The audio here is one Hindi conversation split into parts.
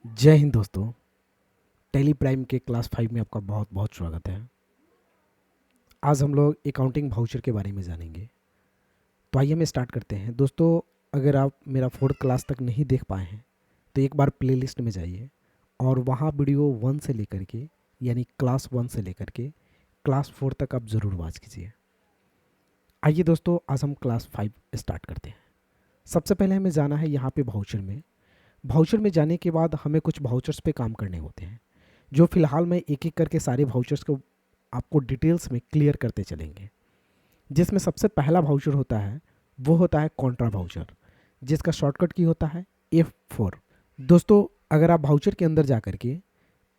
जय हिंद दोस्तों। टेली प्राइम के क्लास 5 में आपका बहुत बहुत स्वागत है। आज हम लोग अकाउंटिंग वाउचर के बारे में जानेंगे। तो आइए हम स्टार्ट करते हैं। दोस्तों, अगर आप मेरा 4th क्लास तक नहीं देख पाए हैं तो एक बार प्लेलिस्ट में जाइए और वहाँ वीडियो 1 से लेकर के यानी क्लास 1 से लेकर के क्लास 4 तक आप ज़रूर वॉच कीजिए। आइए दोस्तों, आज हम क्लास 5 स्टार्ट करते हैं। सबसे पहले हमें जाना है यहाँ पे वाउचर में जाने के बाद हमें कुछ वाउचर्स पे काम करने होते हैं, जो फिलहाल मैं एक एक करके सारे वाउचर्स को आपको डिटेल्स में क्लियर करते चलेंगे। जिसमें सबसे पहला वाउचर होता है वो होता है कॉन्ट्रा वाउचर, जिसका शॉर्टकट की होता है F4। दोस्तों, अगर आप वाउचर के अंदर जा कर के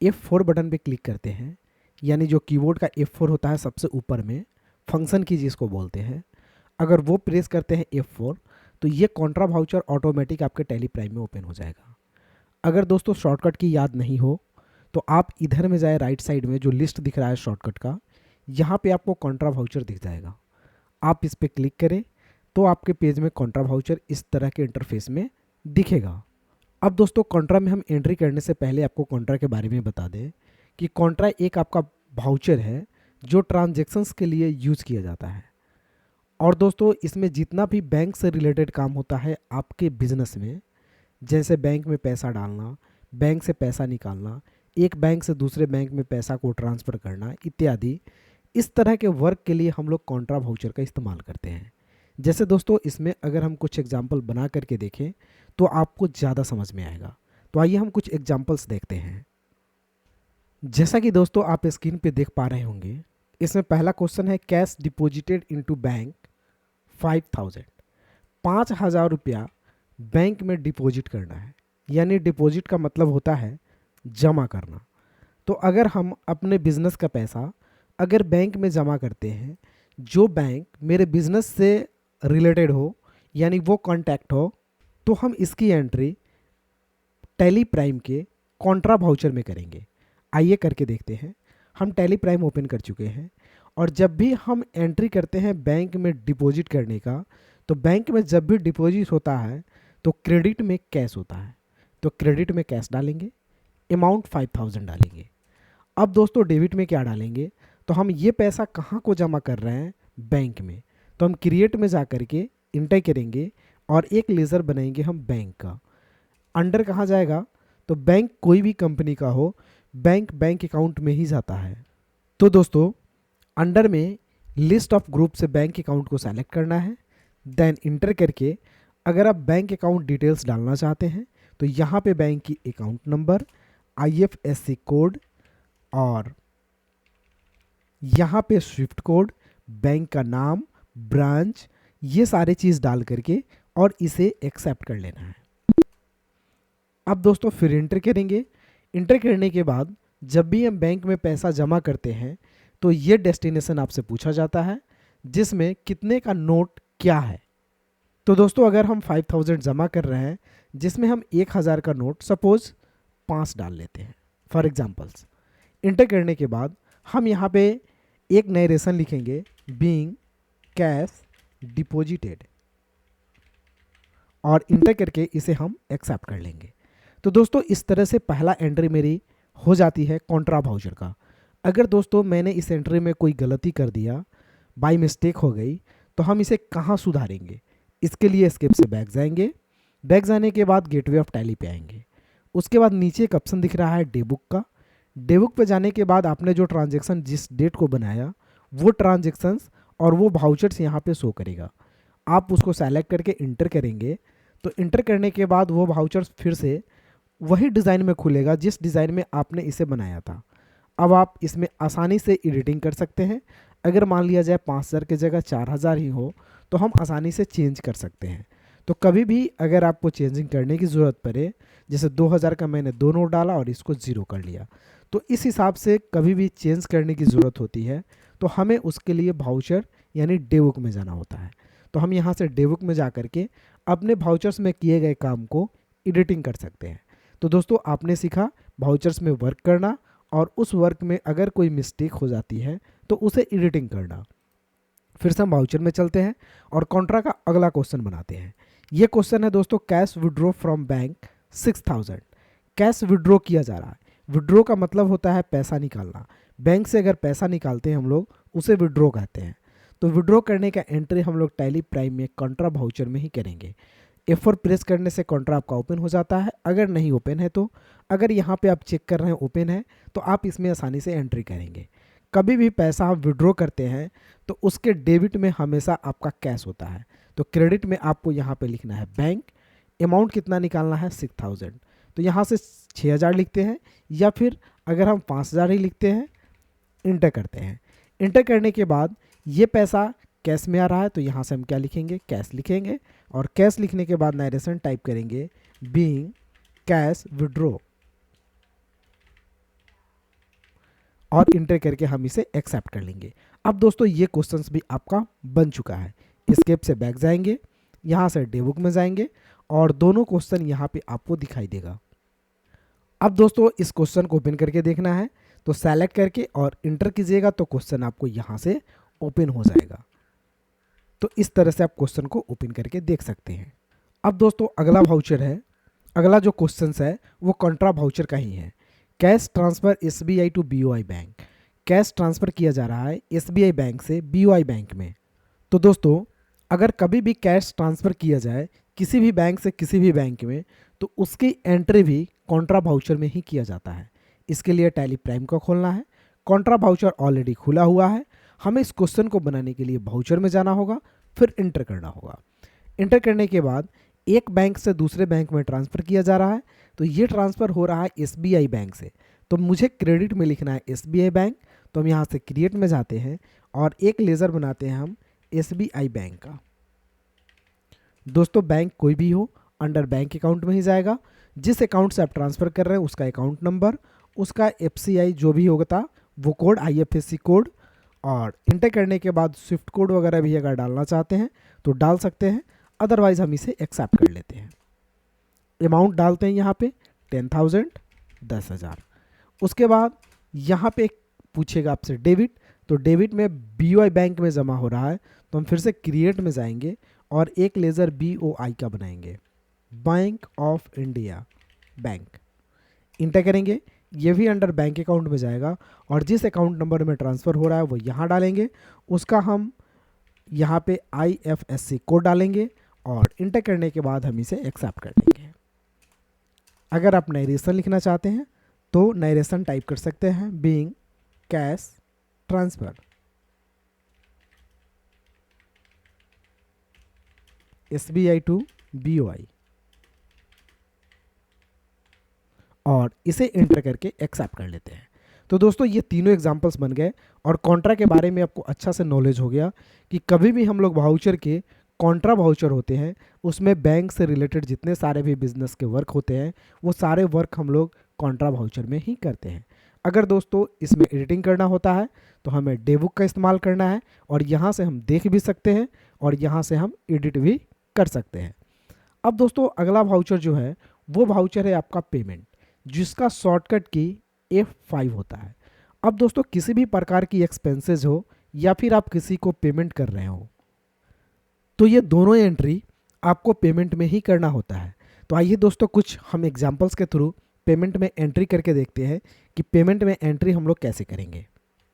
F4 बटन पे क्लिक करते हैं, यानी जो कीबोर्ड का F4 होता है सबसे ऊपर में, फंक्शन की जिसको बोलते हैं, अगर वो प्रेस करते हैं F4 तो ये कॉन्ट्रा वाउचर ऑटोमेटिक आपके टेली प्राइम में ओपन हो जाएगा। अगर दोस्तों शॉर्टकट की याद नहीं हो तो आप इधर में जाए, राइट साइड में जो लिस्ट दिख रहा है शॉर्टकट का, यहाँ पे आपको कॉन्ट्रा वाउचर दिख जाएगा। आप इस पर क्लिक करें तो आपके पेज में कॉन्ट्रा वाउचर इस तरह के इंटरफेस में दिखेगा। अब दोस्तों, कॉन्ट्रा में हम एंट्री करने से पहले आपको कॉन्ट्रा के बारे में बता दें कि कॉन्ट्रा एक आपका वाउचर है जो ट्रांजेक्शन्स के लिए यूज़ किया जाता है। और दोस्तों, इसमें जितना भी बैंक से रिलेटेड काम होता है आपके बिजनेस में, जैसे बैंक में पैसा डालना, बैंक से पैसा निकालना, एक बैंक से दूसरे बैंक में पैसा को ट्रांसफ़र करना इत्यादि, इस तरह के वर्क के लिए हम लोग कॉन्ट्रा वाउचर का इस्तेमाल करते हैं। जैसे दोस्तों, इसमें अगर हम कुछ एग्जांपल बना करके देखें तो आपको ज़्यादा समझ में आएगा। तो आइए हम कुछ एग्जांपल्स देखते हैं। जैसा कि दोस्तों आप स्क्रीन पे देख पा रहे होंगे, इसमें पहला क्वेश्चन है कैश डिपॉजिटेड इनटू बैंक 5000। 5000 रुपया बैंक में डिपॉजिट करना है, यानी डिपॉजिट का मतलब होता है जमा करना। तो अगर हम अपने बिजनेस का पैसा अगर बैंक में जमा करते हैं, जो बैंक मेरे बिजनेस से रिलेटेड हो यानी वो कॉन्टैक्ट हो, तो हम इसकी एंट्री टेली प्राइम के कॉन्ट्रा वाउचर में करेंगे। आइए करके देखते हैं। हम टेली प्राइम ओपन कर चुके हैं और जब भी हम एंट्री करते हैं बैंक में डिपॉजिट करने का, तो बैंक में जब भी डिपॉजिट होता है तो क्रेडिट में कैश होता है, तो क्रेडिट में कैश डालेंगे, अमाउंट 5000 डालेंगे। अब दोस्तों डेबिट में क्या डालेंगे, तो हम ये पैसा कहाँ को जमा कर रहे हैं, बैंक में। तो हम क्रिएट में जा कर के इंटर करेंगे और एक लेज़र बनाएंगे हम बैंक का। अंडर कहाँ जाएगा, तो बैंक कोई भी कंपनी का हो, बैंक बैंक अकाउंट में ही जाता है। तो दोस्तों, अंडर में लिस्ट ऑफ ग्रुप से बैंक अकाउंट को सेलेक्ट करना है, देन इंटर करके अगर आप बैंक अकाउंट डिटेल्स डालना चाहते हैं तो यहाँ पे बैंक की अकाउंट नंबर, IFSC कोड और यहाँ पे स्विफ्ट कोड, बैंक का नाम, ब्रांच, ये सारे चीज़ डाल करके और इसे एक्सेप्ट कर लेना है। अब दोस्तों फिर इंटर करेंगे। इंटर करने के बाद जब भी हम बैंक में पैसा जमा करते हैं तो ये डेस्टिनेशन आपसे पूछा जाता है, जिसमें कितने का नोट क्या है। तो दोस्तों, अगर हम 5000 जमा कर रहे हैं, जिसमें हम 1000 का नोट सपोज 5 डाल लेते हैं फॉर एग्जांपल्स। इंटर करने के बाद हम यहाँ पे एक नरेशन लिखेंगे, बीइंग कैश डिपॉजिटेड, और इंटर करके इसे हम एक्सेप्ट कर लेंगे। तो दोस्तों, इस तरह से पहला एंट्री मेरी हो जाती है कॉन्ट्रा वाउचर का। अगर दोस्तों मैंने इस एंट्री में कोई गलती कर दिया, बाय मिस्टेक हो गई, तो हम इसे कहाँ सुधारेंगे। इसके लिए एस्केप से बैक जाएंगे। बैक जाने के बाद गेटवे ऑफ टैली पे आएंगे। उसके बाद नीचे एक ऑप्शन दिख रहा है डेबुक का। डेबुक पे जाने के बाद आपने जो ट्रांजेक्शन जिस डेट को बनाया, वो ट्रांजेक्शन्स और वो वाउचर्स यहाँ पे शो करेगा। आप उसको सेलेक्ट करके इंटर करेंगे, तो इंटर करने के बाद वो वाउचर्स फिर से वही डिज़ाइन में खुलेगा जिस डिज़ाइन में आपने इसे बनाया था। अब आप इसमें आसानी से एडिटिंग कर सकते हैं। अगर मान लिया जाए 5000 की जगह 4000 ही हो तो हम आसानी से चेंज कर सकते हैं। तो कभी भी अगर आपको चेंजिंग करने की ज़रूरत पड़े, जैसे 2000 का मैंने 2 नोट डाला और इसको 0 कर लिया, तो इस हिसाब से कभी भी चेंज करने की ज़रूरत होती है तो हमें उसके लिए वाउचर यानी डेबुक में जाना होता है। तो हम यहाँ से डेबुक में जा कर के अपने वाउचर्स में किए गए काम को एडिटिंग कर सकते हैं। तो दोस्तों, आपने सीखा वाउचर्स में वर्क करना और उस वर्क में अगर कोई मिस्टेक हो जाती है तो उसे एडिटिंग करना। फिर से हम वाउचर में चलते हैं और कॉन्ट्रा का अगला क्वेश्चन बनाते हैं। ये क्वेश्चन है दोस्तों, cash withdraw from bank 6000। Cash withdraw किया जा रहा है। विड्रॉ का मतलब होता है पैसा निकालना। बैंक से अगर पैसा निकालते हैं हम लोग, उसे विड्रॉ कहते हैं। तो विड्रॉ करने का एंट्री हम लोग टैली प्राइम में कॉन्ट्रा वाउचर में ही करेंगे। F4 प्रेस करने से कॉन्ट्रा आपका ओपन हो जाता है। अगर नहीं ओपन है तो, अगर यहाँ पे आप चेक कर रहे हैं ओपन है, तो आप इसमें आसानी से एंट्री करेंगे। कभी भी पैसा आप विड्रॉ करते हैं तो उसके डेबिट में हमेशा आपका कैश होता है। तो क्रेडिट में आपको यहाँ पे लिखना है बैंक, अमाउंट कितना निकालना है 6000। तो यहाँ से 6000 लिखते हैं, या फिर अगर हम 5000 ही लिखते हैं, इंटर करते हैं। इंटर करने के बाद ये पैसा कैश में आ रहा है, तो यहाँ से हम क्या लिखेंगे, कैश लिखेंगे। और कैश लिखने के बाद नरेशन टाइप करेंगे, बीइंग कैश विड्रॉ, और इंटर करके हम इसे एक्सेप्ट कर लेंगे। अब दोस्तों ये क्वेश्चंस भी आपका बन चुका है। एस्केप से बैक जाएंगे, यहाँ से डेबुक में जाएंगे, और दोनों क्वेश्चन यहाँ पे आपको दिखाई देगा। अब दोस्तों इस क्वेश्चन को ओपन करके देखना है, तो सेलेक्ट करके और इंटर कीजिएगा, तो क्वेश्चन आपको यहाँ से ओपन हो जाएगा। तो इस तरह से आप क्वेश्चन को ओपन करके देख सकते हैं। अब दोस्तों अगला वाउचर है, अगला जो क्वेश्चन है वो कॉन्ट्रा वाउचर का ही है। Cash transfer SBI to BOI bank. Cash transfer किया जा रहा है SBI बैंक से BOI बैंक में। तो दोस्तों अगर कभी भी कैश ट्रांसफर किया जाए किसी भी बैंक से किसी भी बैंक में, तो उसकी एंट्री भी कॉन्ट्रा वाउचर में ही किया जाता है। इसके लिए टैली प्राइम को खोलना है। कॉन्ट्रा वाउचर ऑलरेडी खुला हुआ है। हमें इस क्वेश्चन को बनाने के लिए वाउचर में जाना होगा, फिर इंटर करना होगा। इंटर करने के बाद एक बैंक से दूसरे बैंक में ट्रांसफ़र किया जा रहा है, तो ये ट्रांसफ़र हो रहा है SBI बैंक से। तो मुझे क्रेडिट में लिखना है SBI बैंक, तो हम यहाँ से क्रिएट में जाते हैं और एक लेज़र बनाते हैं हम SBI बैंक का। दोस्तों बैंक कोई भी हो, अंडर बैंक अकाउंट में ही जाएगा। जिस अकाउंट से आप ट्रांसफ़र कर रहे हैं उसका अकाउंट नंबर, उसका FCI जो भी होगा वो कोड, IFSC कोड, और इंटर करने के बाद स्विफ्ट कोड वगैरह भी अगर डालना चाहते हैं तो डाल सकते हैं, अदरवाइज हम इसे एक्सेप्ट कर लेते हैं। अमाउंट डालते हैं यहाँ पे 10,000, 10,000। उसके बाद यहाँ पे पूछेगा आपसे डेबिट, तो डेबिट में BOI बैंक में जमा हो रहा है, तो हम फिर से क्रिएट में जाएंगे और एक लेज़र BOI का बनाएंगे, bank of India bank. Inter करेंगे, ये भी अंडर बैंक अकाउंट में जाएगा, और जिस अकाउंट नंबर में ट्रांसफ़र हो रहा है वो यहाँ डालेंगे, उसका हम यहाँ पे IFSC कोड डालेंगे, और इंटर करने के बाद हम इसे एक्सेप्ट कर लेंगे। अगर आप नरेशन लिखना चाहते हैं तो नरेशन टाइप कर सकते हैं, being cash transfer SBI to BOI, और इसे इंटर करके एक्सेप्ट कर लेते हैं। तो दोस्तों ये तीनों एग्जांपल्स बन गए, और कॉन्ट्रा के बारे में आपको अच्छा से नॉलेज हो गया कि कभी भी हम लोग वाउचर के, कॉन्ट्रा वाउचर होते हैं उसमें बैंक से रिलेटेड जितने सारे भी बिजनेस के वर्क होते हैं वो सारे वर्क हम लोग कॉन्ट्रा वाउचर में ही करते हैं। अगर दोस्तों इसमें एडिटिंग करना होता है तो हमें डेबुक का इस्तेमाल करना है, और यहाँ से हम देख भी सकते हैं और यहाँ से हम एडिट भी कर सकते हैं। अब दोस्तों अगला वाउचर जो है वो वाउचर है आपका पेमेंट, जिसका शॉर्टकट की F5 होता है। अब दोस्तों किसी भी प्रकार की एक्सपेंसेस हो या फिर आप किसी को पेमेंट कर रहे हो, तो ये दोनों एंट्री आपको पेमेंट में ही करना होता है। तो आइए दोस्तों कुछ हम एग्जांपल्स के थ्रू पेमेंट में एंट्री करके देखते हैं कि पेमेंट में एंट्री हम लोग कैसे करेंगे।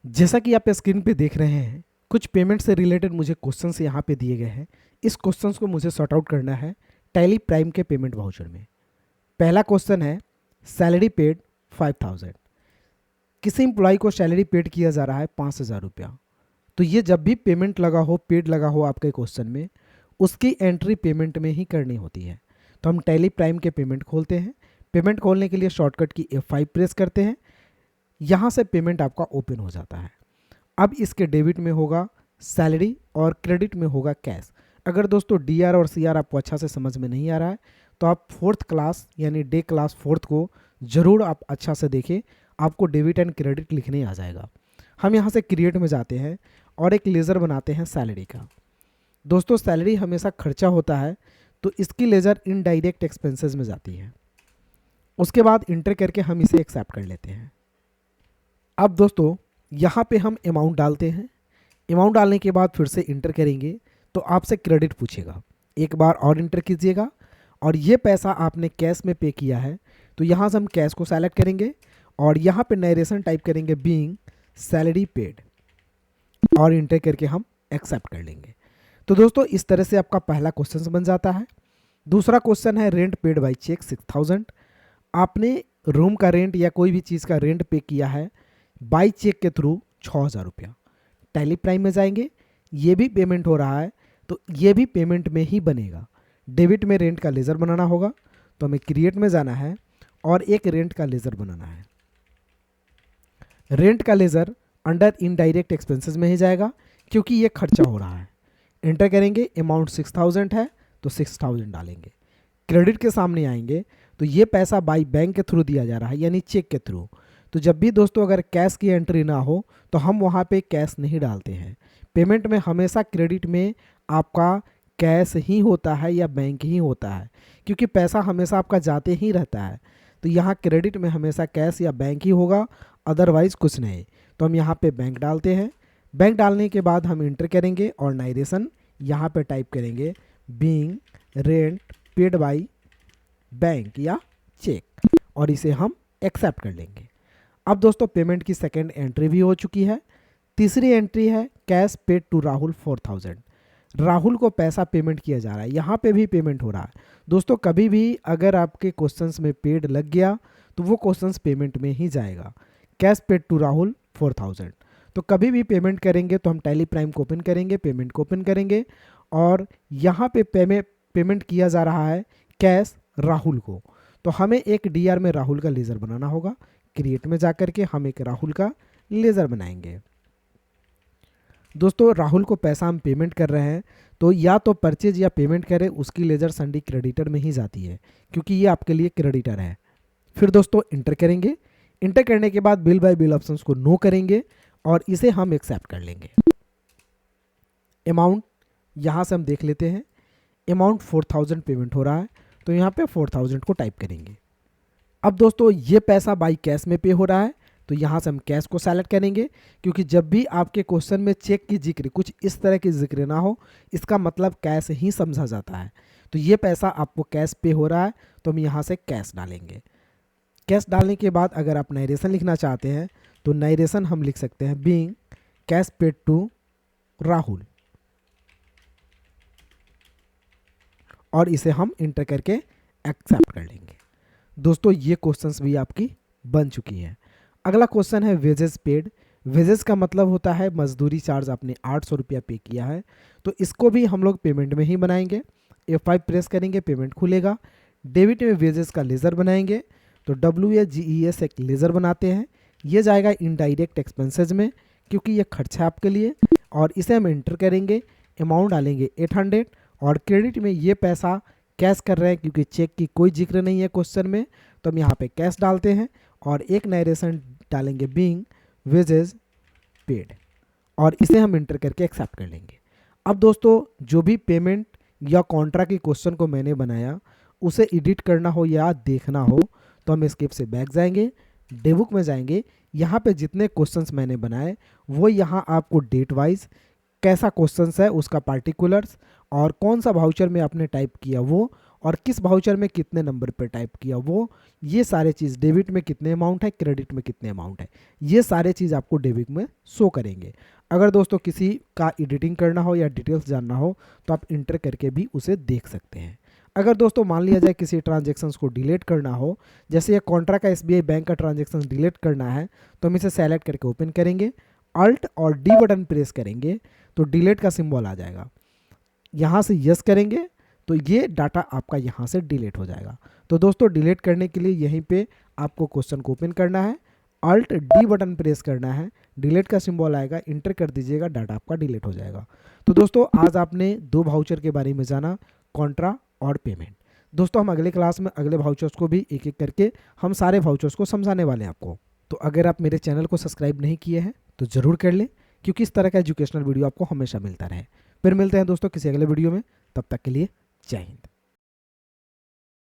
जैसा कि आप स्क्रीन पे देख रहे हैं, कुछ पेमेंट से रिलेटेड मुझे क्वेश्चंस यहाँ पे दिए गए हैं। इस क्वेश्चंस को मुझे सॉर्ट आउट करना है टैली प्राइम के पेमेंट वाउचर में। पहला क्वेश्चन है सैलरी पेड 5,000। किसी एम्प्लॉय को सैलरी पेड किया जा रहा है 5,000 रुपया। तो ये जब भी पेमेंट लगा हो, पेड लगा हो आपके क्वेश्चन में, उसकी एंट्री पेमेंट में ही करनी होती है। तो हम टैली प्राइम के पेमेंट खोलते हैं। पेमेंट खोलने के लिए शॉर्टकट की F5 प्रेस करते हैं। यहाँ से पेमेंट आपका ओपन हो जाता है। अब इसके डेबिट में होगा सैलरी और क्रेडिट में होगा कैश। अगर दोस्तों DR और CR आपको अच्छा से समझ में नहीं आ रहा है तो आप 4th क्लास यानी डे क्लास 4th को ज़रूर आप अच्छा से देखें, आपको डेबिट एंड क्रेडिट लिखने आ जाएगा। हम यहाँ से क्रिएट में जाते हैं और एक लेज़र बनाते हैं सैलरी का। दोस्तों सैलरी हमेशा खर्चा होता है, तो इसकी लेज़र इनडायरेक्ट एक्सपेंसेस में जाती है। उसके बाद इंटर करके हम इसे एक्सेप्ट कर लेते हैं। अब दोस्तों यहाँ पे हम अमाउंट डालते हैं। अमाउंट डालने के बाद फिर से इंटर करेंगे तो आपसे क्रेडिट पूछेगा, एक बार और इंटर कीजिएगा, और ये पैसा आपने कैश में पे किया है तो यहाँ से हम कैश को सेलेक्ट करेंगे और यहाँ पे नरेशन टाइप करेंगे बीइंग सैलरी पेड और इंटर करके हम एक्सेप्ट कर लेंगे। तो दोस्तों इस तरह से आपका पहला क्वेश्चन बन जाता है। दूसरा क्वेश्चन है रेंट पेड बाय चेक 6000। आपने रूम का रेंट या कोई भी चीज़ का रेंट पे किया है बाय चेक के थ्रू 6000 रुपया। टैली प्राइम में जाएंगे, ये भी पेमेंट हो रहा है तो ये भी पेमेंट में ही बनेगा। डेबिट में रेंट का लेज़र बनाना होगा, तो हमें क्रिएट में जाना है और एक रेंट का लेज़र बनाना है। रेंट का लेज़र अंडर इनडायरेक्ट एक्सपेंसेस में ही जाएगा क्योंकि ये खर्चा हो रहा है। एंटर करेंगे, अमाउंट 6000 है तो 6000 डालेंगे। क्रेडिट के सामने आएंगे तो ये पैसा बाई बैंक के थ्रू दिया जा रहा है यानी चेक के थ्रू। तो जब भी दोस्तों अगर कैश की एंट्री ना हो तो हम वहाँ पे कैश नहीं डालते हैं। पेमेंट में हमेशा क्रेडिट में आपका कैश ही होता है या बैंक ही होता है, क्योंकि पैसा हमेशा आपका जाते ही रहता है। तो यहाँ क्रेडिट में हमेशा कैश या बैंक ही होगा, अदरवाइज कुछ नहीं। तो हम यहाँ पे बैंक डालते हैं। बैंक डालने के बाद हम इंटर करेंगे और नाइरेशन यहाँ पे टाइप करेंगे being rent paid by bank या चेक और इसे हम एक्सेप्ट कर लेंगे। अब दोस्तों पेमेंट की सेकेंड एंट्री भी हो चुकी है। तीसरी एंट्री है cash paid to Rahul 4000। Rahul को पैसा पेमेंट किया जा रहा है, यहाँ पे भी पेमेंट हो रहा है। दोस्तों कभी भी अगर आपके क्वेश्चंस में पेड लग गया तो वो क्वेश्चंस पेमेंट में ही जाएगा। Cash paid to Rahul 4000। तो कभी भी पेमेंट करेंगे तो हम टैली प्राइम को ओपन करेंगे, पेमेंट को ओपन करेंगे और यहाँ पे पेमेंट किया जा रहा है कैश राहुल को। तो हमें एक डीआर में राहुल का लेज़र बनाना होगा। क्रिएट में जाकर के हम एक राहुल का लेज़र बनाएंगे। दोस्तों राहुल को पैसा हम पेमेंट कर रहे हैं तो या तो परचेज या पेमेंट करें, उसकी लेज़र संडी क्रेडिटर में ही जाती है क्योंकि ये आपके लिए क्रेडिटर है। फिर दोस्तों इंटर करेंगे। इंटर करने के बाद बिल बाय बिल ऑप्शंस को नो करेंगे और इसे हम एक्सेप्ट कर लेंगे। अमाउंट यहाँ से हम देख लेते हैं, अमाउंट 4000 पेमेंट हो रहा है तो यहाँ पे 4000 को टाइप करेंगे। अब दोस्तों ये पैसा बाई कैश में पे हो रहा है तो यहाँ से हम कैश को सेलेक्ट करेंगे क्योंकि जब भी आपके क्वेश्चन में चेक की जिक्र कुछ इस तरह की जिक्र ना हो, इसका मतलब कैश ही समझा जाता है। तो ये पैसा आपको कैश पे हो रहा है तो हम यहाँ से कैश डालेंगे। कैश डालने के बाद अगर आप नरेशन लिखना चाहते हैं तो नरेशन हम लिख सकते हैं being cash paid to Rahul और इसे हम इंटर करके एक्सेप्ट कर लेंगे। दोस्तों ये क्वेश्चंस भी आपकी बन चुकी है। अगला क्वेश्चन है वेजेस पेड। वेजेस का मतलब होता है मजदूरी चार्ज आपने 800 रुपया पे किया है तो इसको भी हम लोग पेमेंट में ही बनाएंगे। F5 प्रेस करेंगे, पेमेंट खुलेगा। डेबिट में वेजेस का लेज़र बनाएंगे तो WAGES एक लेज़र बनाते हैं, ये जाएगा इनडायरेक्ट एक्सपेंसेस में क्योंकि ये खर्चा है आपके लिए और इसे हम एंटर करेंगे। अमाउंट डालेंगे 800 और क्रेडिट में ये पैसा कैश कर रहे हैं क्योंकि चेक की कोई जिक्र नहीं है क्वेश्चन में, तो हम यहाँ पे कैश डालते हैं और एक नरेशन डालेंगे बीइंग वेजेस पेड और इसे हम इंटर करके एक्सेप्ट कर लेंगे। अब दोस्तों जो भी पेमेंट या कॉन्ट्रा के क्वेश्चन को मैंने बनाया उसे एडिट करना हो या देखना हो तो हम स्किप से बैक जाएंगे, डेबुक में जाएंगे। यहाँ पे जितने क्वेश्चंस मैंने बनाए वो यहाँ आपको डेट वाइज कैसा क्वेश्चंस है उसका पार्टिकुलर्स और कौन सा वाउचर में आपने टाइप किया वो और किस वाउचर में कितने नंबर पर टाइप किया वो, ये सारे चीज़ डेबिट में कितने अमाउंट है, क्रेडिट में कितने अमाउंट है, ये सारे चीज़ आपको डेबिट में शो करेंगे। अगर दोस्तों किसी का एडिटिंग करना हो या डिटेल्स जानना हो तो आप इंटर करके भी उसे देख सकते हैं। अगर दोस्तों मान लिया जाए किसी ट्रांजेक्शन्स को डिलीट करना हो, जैसे ये कॉन्ट्रा का SBI बैंक का ट्रांजेक्शन डिलीट करना है तो हम इसे सेलेक्ट करके ओपन करेंगे, अल्ट और डी बटन प्रेस करेंगे तो डिलीट का सिंबल आ जाएगा। यहाँ से यस करेंगे तो ये डाटा आपका यहाँ से डिलीट हो जाएगा। तो दोस्तों डिलीट करने के लिए यहीं पे आपको क्वेश्चन को ओपन करना है, अल्ट डी बटन प्रेस करना है, डिलीट का सिंबल आएगा, इंटर कर दीजिएगा, डाटा आपका डिलीट हो जाएगा। तो दोस्तों आज आपने दो वाउचर के बारे में जाना, कॉन्ट्रा और पेमेंट। दोस्तों हम अगले क्लास में अगले वाउचर्स को भी एक एक करके हम सारे वाउचर्स को समझाने वाले हैं आपको। तो अगर आप मेरे चैनल को सब्सक्राइब नहीं किए हैं तो ज़रूर कर लें क्योंकि इस तरह का एजुकेशनल वीडियो आपको हमेशा मिलता रहे। फिर मिलते हैं दोस्तों किसी अगले वीडियो में, तब तक के लिए जय हिंद।